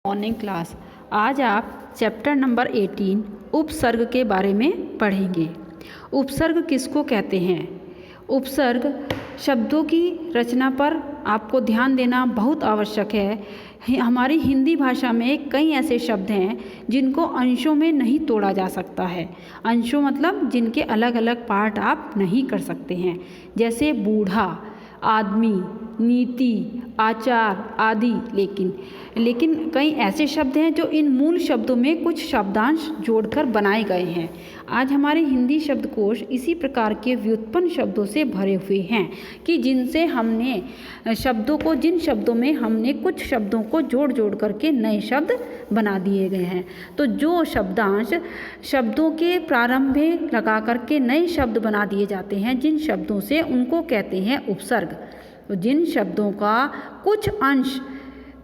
Morning class. आज आप chapter number 18 उपसर्ग के बारे में पढ़ेंगे। उपसर्ग किसको कहते हैं? उपसर्ग शब्दों की रचना पर आपको ध्यान देना बहुत आवश्यक है। हमारी हिंदी भाषा में कई ऐसे शब्द हैं जिनको अंशों में नहीं तोड़ा जा सकता है। अंशों मतलब जिनके अलग अलग पार्ट आप नहीं कर सकते हैं, जैसे बूढ़ा, आदमी, नीति, आचार आदि। लेकिन कई ऐसे शब्द हैं जो इन मूल शब्दों में कुछ शब्दांश जोड़कर बनाए गए हैं। आज हमारे हिंदी शब्दकोश इसी प्रकार के व्युत्पन्न शब्दों से भरे हुए हैं कि जिनसे हमने जिन शब्दों में हमने कुछ शब्दों को जोड़ करके नए शब्द बना दिए गए हैं। तो जो शब्दांश शब्दों के प्रारंभ में लगा करके नए शब्द बना दिए जाते हैं जिन शब्दों से, उनको कहते हैं उपसर्ग। तो जिन शब्दों का कुछ अंश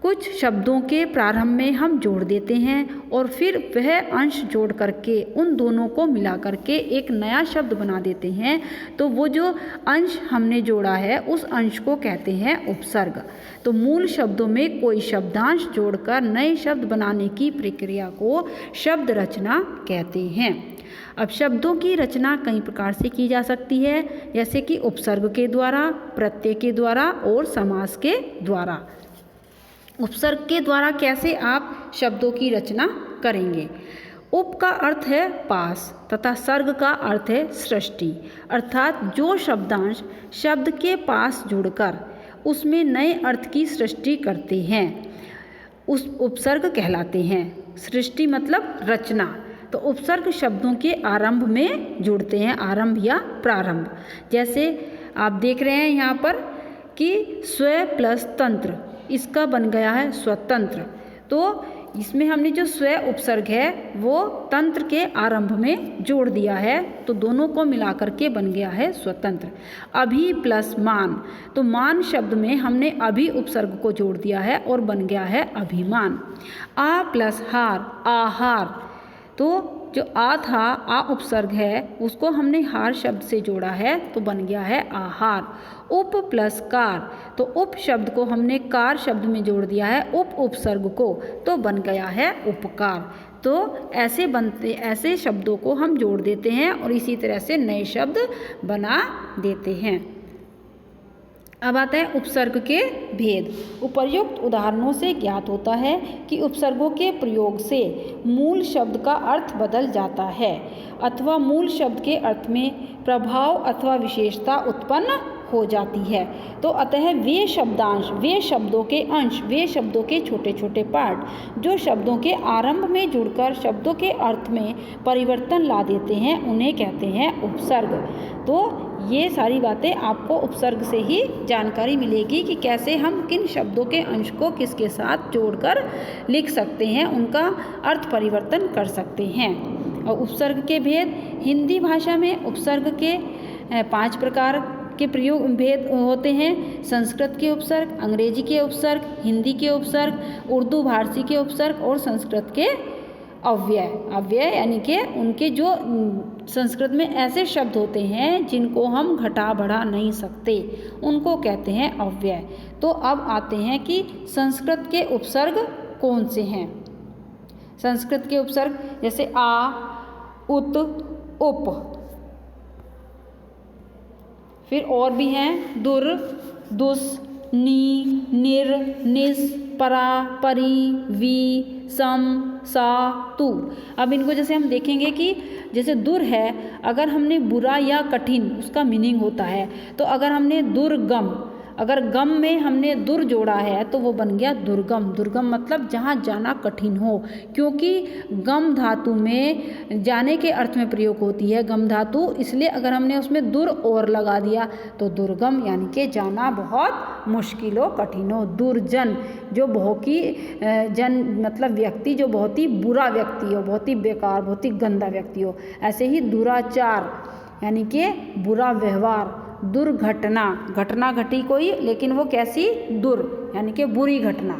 कुछ शब्दों के प्रारंभ में हम जोड़ देते हैं और फिर वह अंश जोड़ करके उन दोनों को मिला करके एक नया शब्द बना देते हैं, तो वो जो अंश हमने जोड़ा है उस अंश को कहते हैं उपसर्ग। तो मूल शब्दों में कोई शब्दांश जोड़कर नए शब्द बनाने की प्रक्रिया को शब्द रचना कहते हैं। अब शब्दों की रचना कई प्रकार से की जा सकती है, जैसे कि उपसर्ग के द्वारा, प्रत्यय के द्वारा और समास के द्वारा। उपसर्ग के द्वारा कैसे आप शब्दों की रचना करेंगे? उप का अर्थ है पास तथा सर्ग का अर्थ है सृष्टि, अर्थात जो शब्दांश शब्द के पास जुड़कर उसमें नए अर्थ की सृष्टि करते हैं उस उपसर्ग कहलाते हैं। सृष्टि मतलब रचना। तो उपसर्ग शब्दों के आरंभ में जुड़ते हैं, आरंभ या प्रारंभ। जैसे आप देख रहे हैं यहाँ पर कि स्व प्लस तंत्र, इसका बन गया है स्वतंत्र। तो इसमें हमने जो स्व उपसर्ग है वो तंत्र के आरंभ में जोड़ दिया है, तो दोनों को मिलाकर के बन गया है स्वतंत्र। अभि प्लस मान, तो मान शब्द में हमने अभि उपसर्ग को जोड़ दिया है और बन गया है अभिमान। आ प्लस हार, आहार, तो जो आ था, आ उपसर्ग है, उसको हमने हार शब्द से जोड़ा है तो बन गया है आहार। उप प्लस कार, तो उप शब्द को हमने कार शब्द में जोड़ दिया है उप उपसर्ग को, तो बन गया है उपकार। तो ऐसे शब्दों को हम जोड़ देते हैं और इसी तरह से नए शब्द बना देते हैं। अब आता है उपसर्ग के भेद। उपर्युक्त उदाहरणों से ज्ञात होता है कि उपसर्गों के प्रयोग से मूल शब्द का अर्थ बदल जाता है अथवा मूल शब्द के अर्थ में प्रभाव अथवा विशेषता उत्पन्न हो जाती है। तो अतः वे शब्दांश, वे शब्दों के अंश, वे शब्दों के छोटे छोटे पार्ट जो शब्दों के आरंभ में जुड़कर शब्दों के अर्थ में परिवर्तन ला देते हैं, उन्हें कहते हैं उपसर्ग। तो ये सारी बातें आपको उपसर्ग से ही जानकारी मिलेगी कि कैसे हम किन शब्दों के अंश को किसके साथ जोड़कर लिख सकते हैं, उनका अर्थ परिवर्तन कर सकते हैं। और उपसर्ग के भेद, हिंदी भाषा में उपसर्ग के 5 प्रकार के प्रयोग भेद होते हैं। संस्कृत के उपसर्ग, अंग्रेजी के उपसर्ग, हिंदी के उपसर्ग, उर्दू फारसी के उपसर्ग और संस्कृत के अव्यय। अव्यय यानी कि उनके जो संस्कृत में ऐसे शब्द होते हैं जिनको हम घटा बढ़ा नहीं सकते, उनको कहते हैं अव्यय। तो अब आते हैं कि संस्कृत के उपसर्ग कौन से हैं। संस्कृत के उपसर्ग जैसे आ, उत, उप, फिर और भी हैं दुर, दुस, नी, निर, निस, परा, परी, वी, सम, सा, तू। अब इनको जैसे हम देखेंगे कि जैसे दुर है, अगर हमने बुरा या कठिन उसका मीनिंग होता है, तो अगर हमने दुर्गम, अगर गम में हमने दुर जोड़ा है तो वो बन गया दुर्गम। दुर्गम मतलब जहाँ जाना कठिन हो, क्योंकि गम धातु में जाने के अर्थ में प्रयोग होती है गम धातु, इसलिए अगर हमने उसमें दुर और लगा दिया तो दुर्गम यानी कि जाना बहुत मुश्किल हो, कठिन हो। दुर्जन, जो बहुत ही जन मतलब व्यक्ति जो बहुत ही बुरा व्यक्ति हो, बहुत ही बेकार, बहुत ही गंदा व्यक्ति हो। ऐसे ही दुराचार यानी कि बुरा व्यवहार। दुर्घटना, घटना घटी कोई लेकिन वो कैसी, दुर यानी कि बुरी घटना।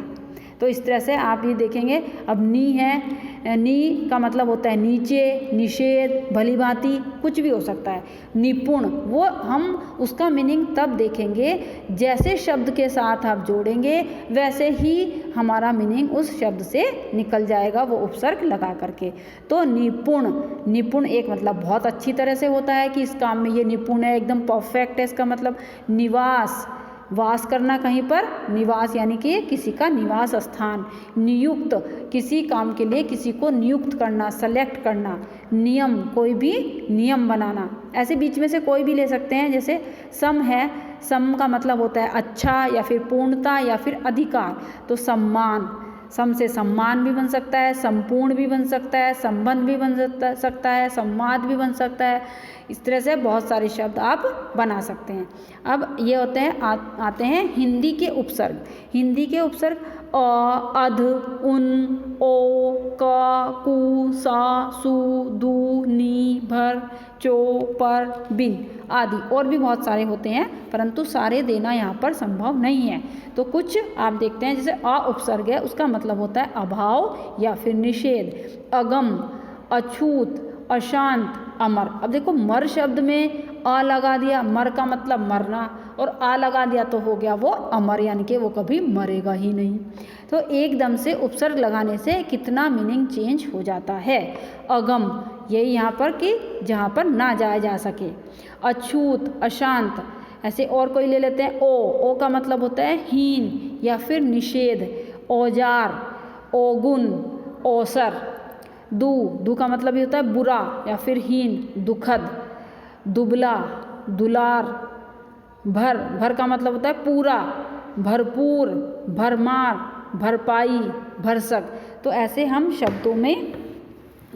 तो इस तरह से आप ये देखेंगे। अब नी है, नी का मतलब होता है नीचे, निषेध, भली भांति, कुछ भी हो सकता है। निपुण, वो हम उसका मीनिंग तब देखेंगे जैसे शब्द के साथ आप जोड़ेंगे वैसे ही हमारा मीनिंग उस शब्द से निकल जाएगा, वो उपसर्ग लगा करके। तो निपुण, निपुण एक मतलब बहुत अच्छी तरह से होता है कि इस काम में ये निपुण है, एकदम परफेक्ट है। इसका मतलब निवास, वास करना कहीं पर, निवास यानी कि किसी का निवास स्थान। नियुक्त, किसी काम के लिए किसी को नियुक्त करना, सेलेक्ट करना। नियम, कोई भी नियम बनाना। ऐसे बीच में से कोई भी ले सकते हैं। जैसे सम है, सम का मतलब होता है अच्छा या फिर पूर्णता या फिर अधिकार। तो सम्मान, सम से सम्मान भी बन सकता है, संपूर्ण भी बन सकता है, संबंध भी बन सकता है, संवाद भी बन सकता है। इस तरह से बहुत सारे शब्द आप बना सकते हैं। अब ये होते हैं आते हैं हिंदी के उपसर्ग। हिंदी के उपसर्ग अ, अध, उन, ओ, क, कु, सा, सु, दु, नी, भर, चो, पर, बिन आदि और भी बहुत सारे होते हैं, परंतु सारे देना यहाँ पर संभव नहीं है। तो कुछ आप देखते हैं। जैसे अ उपसर्ग है, उसका मतलब होता है अभाव या फिर निषेध। अगम, अछूत, अशांत, अमर। अब देखो मर शब्द में अ लगा दिया, मर का मतलब मरना, और आ लगा दिया तो हो गया वो अमर, यानी कि वो कभी मरेगा ही नहीं। तो एकदम से उपसर्ग लगाने से कितना मीनिंग चेंज हो जाता है। अगम, यही यहाँ पर कि जहाँ पर ना जाया जा सके। अछूत, अशांत। ऐसे और कोई ले लेते हैं। ओ का मतलब होता है हीन या फिर निषेध। औजार, औगुण, औसर। दू का मतलब ये होता है बुरा या फिर हीन, दुखद। दुबला, दुलार। भर का मतलब होता है पूरा, भरपूर, भरमार, भरपाई, भरसक। तो ऐसे हम शब्दों में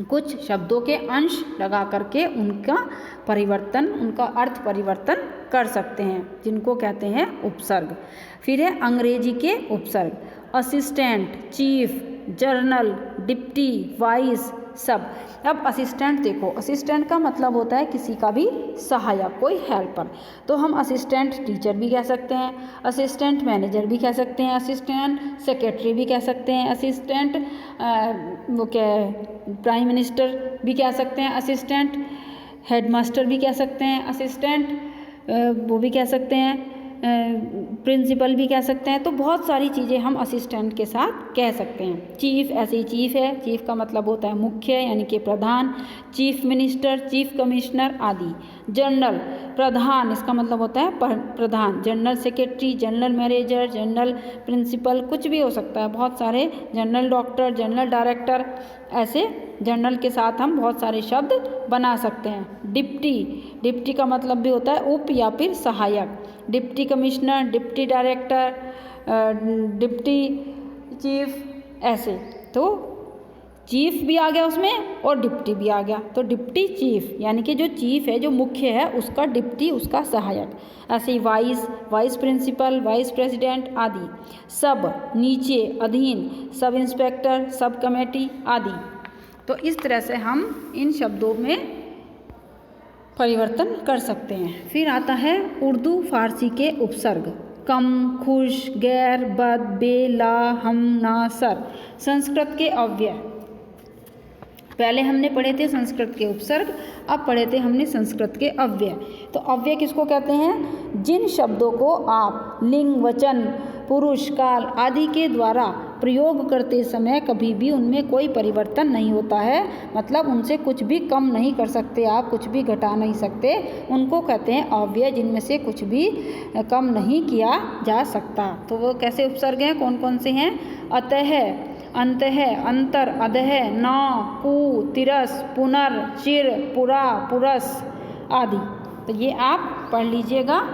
कुछ शब्दों के अंश लगा करके उनका परिवर्तन, उनका अर्थ परिवर्तन कर सकते हैं, जिनको कहते हैं उपसर्ग। फिर है अंग्रेजी के उपसर्ग। Assistant, chief, journal, deputy, vice, सब। अब असिस्टेंट देखो, असिस्टेंट का मतलब होता है किसी का भी सहायक, कोई हेल्पर। तो हम असिस्टेंट टीचर भी कह सकते हैं, असिस्टेंट मैनेजर भी कह सकते हैं, असिस्टेंट सेक्रेटरी भी कह सकते हैं, असिस्टेंट वो क्या प्राइम मिनिस्टर भी कह सकते हैं, असिस्टेंट हेडमास्टर भी कह सकते हैं, असिस्टेंट वो भी कह सकते हैं, प्रिंसिपल भी कह सकते हैं। तो बहुत सारी चीज़ें हम असिस्टेंट के साथ कह सकते हैं। चीफ, ऐसे ही चीफ है, चीफ का मतलब होता है मुख्य यानी कि प्रधान। चीफ मिनिस्टर, चीफ कमिश्नर आदि। जनरल, प्रधान, इसका मतलब होता है प्रधान। General secretary, general manager, general principal, कुछ भी हो सकता है, बहुत सारे। जनरल डॉक्टर, जनरल डायरेक्टर, ऐसे जनरल के साथ हम बहुत सारे शब्द बना सकते हैं। डिप्टी, डिप्टी का मतलब भी होता है उप या फिर सहायक। Deputy commissioner, deputy director, deputy chief, ऐसे। तो चीफ भी आ गया उसमें और डिप्टी भी आ गया। तो डिप्टी चीफ यानी कि जो चीफ है, जो मुख्य है, उसका डिप्टी, उसका सहायक। ऐसे ही vice, vice principal, vice president आदि। सब, नीचे, अधीन, सब इंस्पेक्टर, सब कमेटी आदि। तो इस तरह से हम इन शब्दों में परिवर्तन कर सकते हैं। फिर आता है उर्दू फारसी के उपसर्ग। कम, खुश, गैर, बद, बे, ला, हम, ना, सर। संस्कृत के अव्यय। पहले हमने पढ़े थे संस्कृत के उपसर्ग, अब पढ़े थे हमने संस्कृत के अव्यय। तो अव्यय किसको कहते हैं? जिन शब्दों को आप लिंग, वचन, पुरुष, काल आदि के द्वारा प्रयोग करते समय कभी भी उनमें कोई परिवर्तन नहीं होता है, मतलब उनसे कुछ भी कम नहीं कर सकते आप, कुछ भी घटा नहीं सकते, उनको कहते हैं अव्यय, जिनमें से कुछ भी कम नहीं किया जा सकता। तो वो कैसे उपसर्ग हैं, कौन कौन से हैं? अतः, अंतः, अंतर, अधः, न, कु, तिरस, पुनर, चिर, पुरा, पुरस आदि। तो ये आप पढ़ लीजिएगा।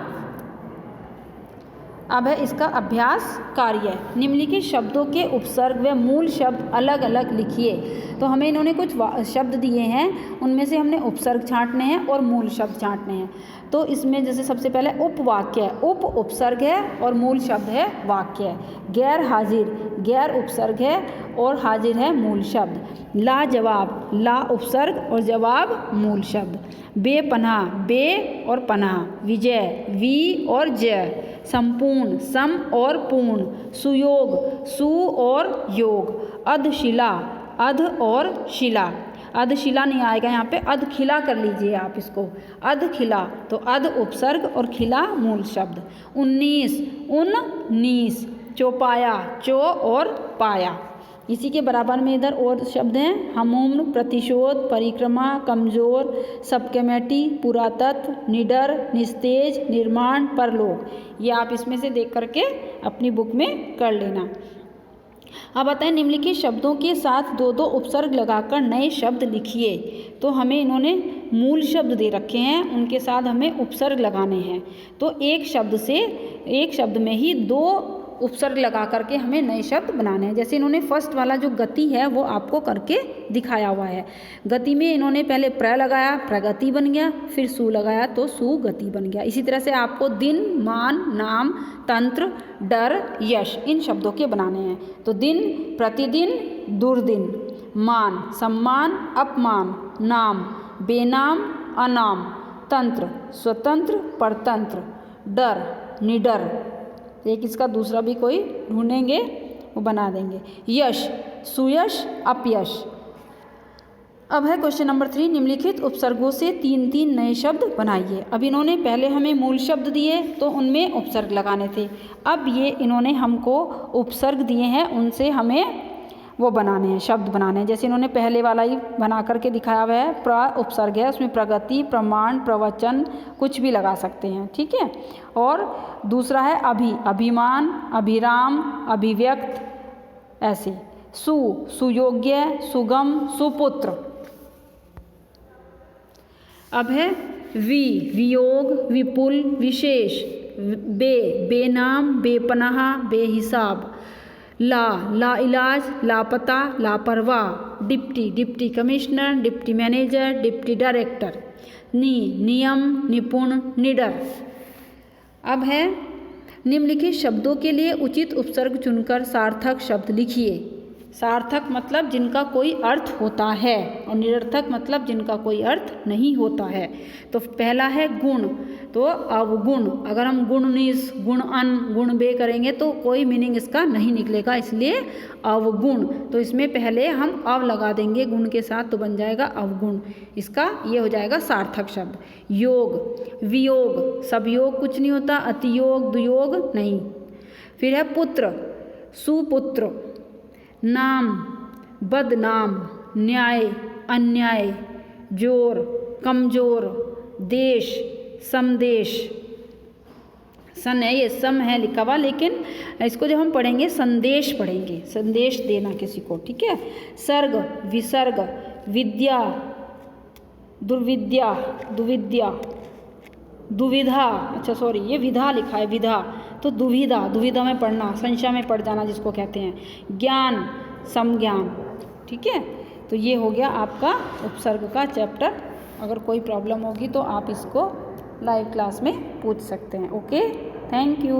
अब है इसका अभ्यास कार्य। निम्नलिखित शब्दों के उपसर्ग व मूल शब्द अलग अलग लिखिए। तो हमें इन्होंने कुछ शब्द दिए हैं, उनमें से हमने उपसर्ग छांटने हैं और मूल शब्द छांटने हैं। तो इसमें जैसे सबसे पहले उपवाक्य है, उप उपसर्ग है और मूल शब्द है वाक्य है। गैर हाजिर, गैर उपसर्ग है और हाजिर है मूल शब्द। लाजवाब, ला उपसर्ग और जवाब मूल शब्द। बेपनाह, बे और पनाह। विजय, वी और जय। संपूर्ण, सम और पूर्ण, सुयोग, सु और योग, अधशिला, अध और शिला, अधशिला नहीं आएगा यहाँ पे, अधखिला कर लीजिए आप इसको, अधखिला, तो अध उपसर्ग और खिला मूल शब्द। 19, उन्नीस, चौपाया, चौ और पाया। इसी के बराबर में इधर और शब्द हैं, हमूम्र, प्रतिशोध, परिक्रमा, कमजोर, सबकमेटी, पुरातत्व, निडर, निस्तेज, निर्माण, परलोक। ये आप इसमें से देख करके अपनी बुक में कर लेना। अब बताएं, निम्नलिखित शब्दों के साथ दो दो उपसर्ग लगाकर नए शब्द लिखिए। तो हमें इन्होंने मूल शब्द दे रखे हैं, उनके साथ हमें उपसर्ग लगाने हैं। तो एक शब्द में ही दो उपसर्ग लगा करके हमें नए शब्द बनाने हैं। जैसे इन्होंने फर्स्ट वाला जो गति है वो आपको करके दिखाया हुआ है। गति में इन्होंने पहले प्र लगाया, प्रगति बन गया, फिर सु लगाया तो सुगति बन गया। इसी तरह से आपको दिन, मान, नाम, तंत्र, डर, यश, इन शब्दों के बनाने हैं। तो दिन, प्रतिदिन, दुर्दिन, मान, सम्मान, अपमान, नाम, बेनाम, अनाम, तंत्र, स्वतंत्र, परतंत्र, डर, निडर। एक इसका दूसरा भी कोई ढूंढेंगे वो बना देंगे। यश, सुयश, अपयश। अब है क्वेश्चन नंबर 3, निम्नलिखित उपसर्गों से 3 नए शब्द बनाइए। अब इन्होंने पहले हमें मूल शब्द दिए तो उनमें उपसर्ग लगाने थे। अब ये इन्होंने हमको उपसर्ग दिए हैं, उनसे हमें वो बनाने हैं, शब्द बनाने हैं। जैसे इन्होंने पहले वाला ही बना करके दिखाया हुआ है, प्र उपसर्ग है, उसमें प्रगति, प्रमाण, प्रवचन कुछ भी लगा सकते हैं, ठीक है। और दूसरा है अभि, अभिमान, अभिराम, अभिव्यक्त, ऐसे। सु, सुयोग्य, सुगम, सुपुत्र। अब है वि, वियोग, विपुल, विशेष, बे, बेनाम, बेपनाह, बेहिसाब, ला, लाइलाज, लापता, लापरवाह, deputy, deputy commissioner, deputy manager, deputy director, नी, नियम, निपुण, निडर। अब है निम्नलिखित शब्दों के लिए उचित उपसर्ग चुनकर सार्थक शब्द लिखिए। सार्थक मतलब जिनका कोई अर्थ होता है, और निरर्थक मतलब जिनका कोई अर्थ नहीं होता है। तो पहला है गुण, तो अवगुण। अगर हम गुणनिस, गुण अन, गुण बे करेंगे तो कोई मीनिंग इसका नहीं निकलेगा, इसलिए अवगुण। तो इसमें पहले हम अव लगा देंगे गुण के साथ, तो बन जाएगा अवगुण। इसका ये हो जाएगा सार्थक शब्द। योग, वियोग, सब योग कुछ नहीं होता, अतियोग, दुयोग नहीं। फिर है पुत्र, सुपुत्र। नाम, बदनाम, न्याय, अन्याय, जोर, कमजोर, देश, समदेश। सन है, ये सम है लिखा हुआ, लेकिन इसको जब हम पढ़ेंगे संदेश पढ़ेंगे, संदेश देना किसी को, ठीक है। सर्ग, विसर्ग, विद्या, दुर्विद्या, दुविद्या, दुविधा, अच्छा सॉरी ये विधा लिखा है, विधा, तो दुविधा, दुविधा में पढ़ना, संशय में पढ़ जाना जिसको कहते हैं। ज्ञान, समज्ञान, ठीक है। तो ये हो गया आपका उपसर्ग का चैप्टर। अगर कोई प्रॉब्लम होगी तो आप इसको लाइव क्लास में पूछ सकते हैं। Okay, thank you.